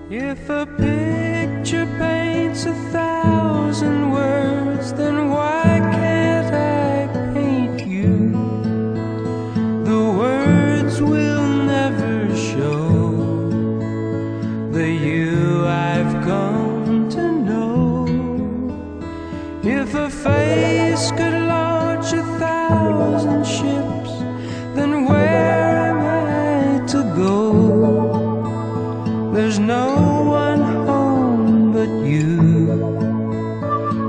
If a picture paints 1,000 words, then why can't I paint you? The words will never show the you I've come to know. If a face could launch 1,000 ships, then where am I to go? There's no one home but you.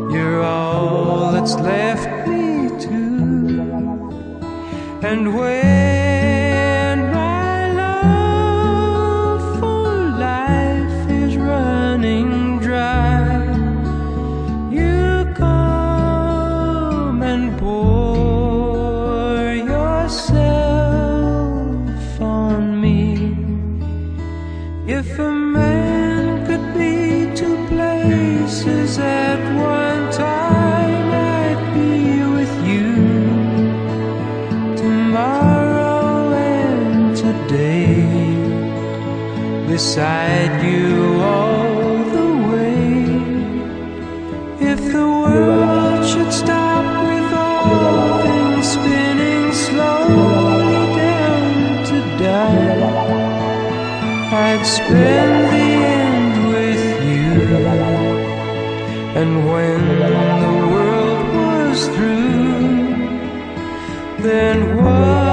You're all that's left me to. And when my love for life is running dry, you come and pour yourself on me. If a man could be two places at one time, I'd be with you tomorrow and today, beside you all the way. If the world should stop with all things spinning slowly down to die, I'd spend the end with you. And when the world was through, then what?